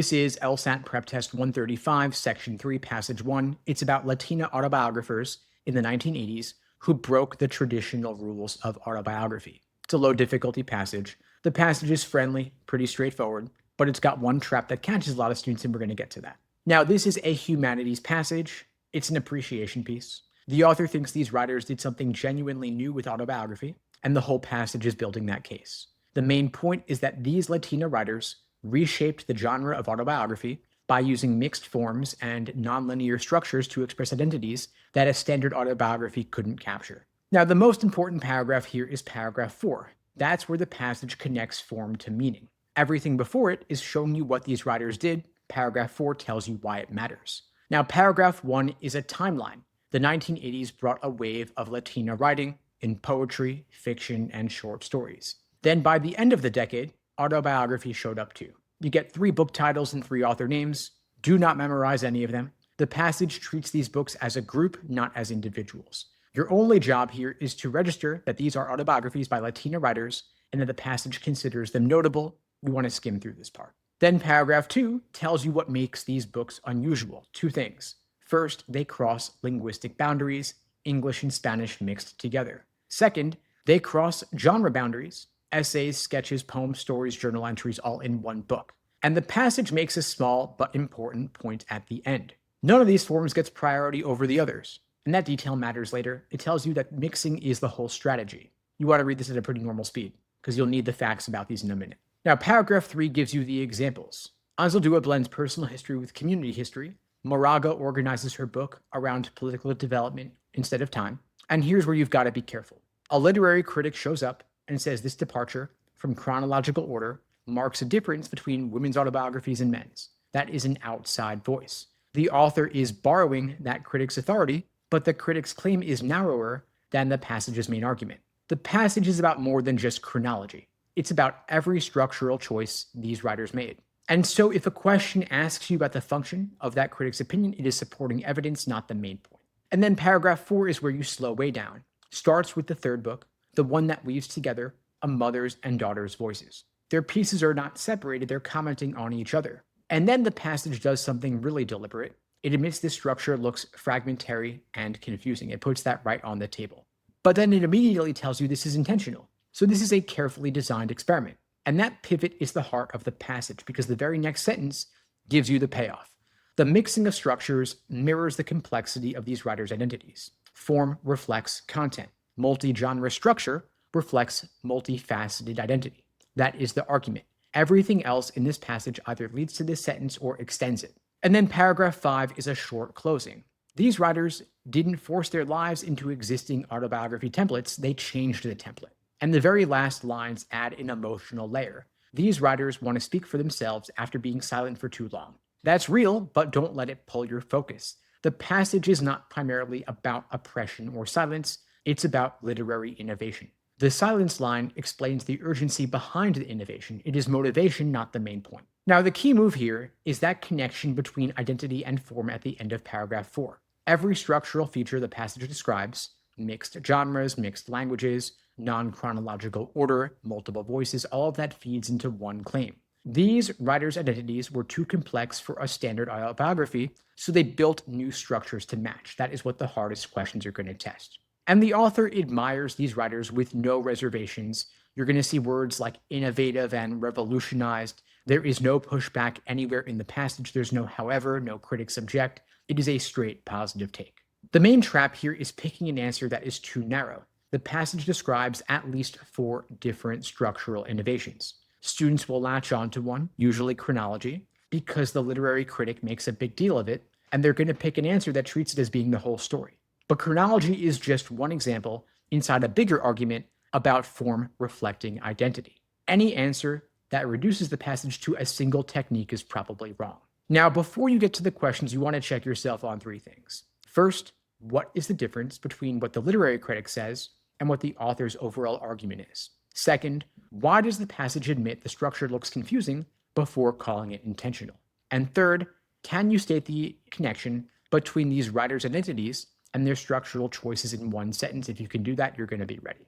This is LSAT PrepTest 135, Section 3, Passage 1. It's about Latina autobiographers in the 1980s who broke the traditional rules of autobiography. It's a low difficulty passage. The passage is friendly, pretty straightforward, but it's got one trap that catches a lot of students, and we're going to get to that. Now, this is a humanities passage. It's an appreciation piece. The author thinks these writers did something genuinely new with autobiography, and the whole passage is building that case. The main point is that these Latina writers reshaped the genre of autobiography by using mixed forms and nonlinear structures to express identities that a standard autobiography couldn't capture. Now, the most important paragraph here is paragraph 4. That's where the passage connects form to meaning. Everything before it is showing you what these writers did. Paragraph 4 tells you why it matters. Now, paragraph 1 is a timeline. The 1980s brought a wave of Latina writing in poetry, fiction, and short stories. Then by the end of the decade, autobiography showed up too. You get 3 book titles and 3 author names. Do not memorize any of them. The passage treats these books as a group, not as individuals. Your only job here is to register that these are autobiographies by Latina writers and that the passage considers them notable. You want to skim through this part. Then paragraph 2 tells you what makes these books unusual. 2 things. First, they cross linguistic boundaries, English and Spanish mixed together. Second, they cross genre boundaries, essays, sketches, poems, stories, journal entries, all in one book. And the passage makes a small but important point at the end. None of these forms gets priority over the others. And that detail matters later. It tells you that mixing is the whole strategy. You want to read this at a pretty normal speed, because you'll need the facts about these in a minute. Now, paragraph 3 gives you the examples. Anzaldúa blends personal history with community history. Moraga organizes her book around political development instead of time. And here's where you've got to be careful. A literary critic shows up and says this departure from chronological order marks a difference between women's autobiographies and men's. That is an outside voice. The author is borrowing that critic's authority, but the critic's claim is narrower than the passage's main argument. The passage is about more than just chronology. It's about every structural choice these writers made. And so if a question asks you about the function of that critic's opinion, it is supporting evidence, not the main point. And then paragraph 4 is where you slow way down. Starts with the 3rd book, the one that weaves together a mother's and daughter's voices. Their pieces are not separated, they're commenting on each other. And then the passage does something really deliberate. It admits this structure looks fragmentary and confusing. It puts that right on the table. But then it immediately tells you this is intentional. So this is a carefully designed experiment. And that pivot is the heart of the passage, because the very next sentence gives you the payoff. The mixing of structures mirrors the complexity of these writers' identities. Form reflects content. Multi-genre structure reflects multifaceted identity. That is the argument. Everything else in this passage either leads to this sentence or extends it. And then paragraph 5 is a short closing. These writers didn't force their lives into existing autobiography templates, they changed the template. And the very last lines add an emotional layer. These writers want to speak for themselves after being silent for too long. That's real, but don't let it pull your focus. The passage is not primarily about oppression or silence. It's about literary innovation. The silence line explains the urgency behind the innovation. It is motivation, not the main point. Now, the key move here is that connection between identity and form at the end of paragraph 4. Every structural feature the passage describes, mixed genres, mixed languages, non-chronological order, multiple voices, all of that feeds into one claim. These writers' identities were too complex for a standard autobiography, so they built new structures to match. That is what the hardest questions are going to test. And the author admires these writers with no reservations. You're going to see words like innovative and revolutionized. There is no pushback anywhere in the passage. There's no however, no critics object. It is a straight positive take. The main trap here is picking an answer that is too narrow. The passage describes at least 4 different structural innovations. Students will latch onto one, usually chronology, because the literary critic makes a big deal of it, and they're going to pick an answer that treats it as being the whole story. But chronology is just one example inside a bigger argument about form reflecting identity. Any answer that reduces the passage to a single technique is probably wrong. Now, before you get to the questions, you want to check yourself on 3 things. First, what is the difference between what the literary critic says and what the author's overall argument is? Second, why does the passage admit the structure looks confusing before calling it intentional? And third, can you state the connection between these writers' identities and their structural choices in one sentence? If you can do that, you're going to be ready.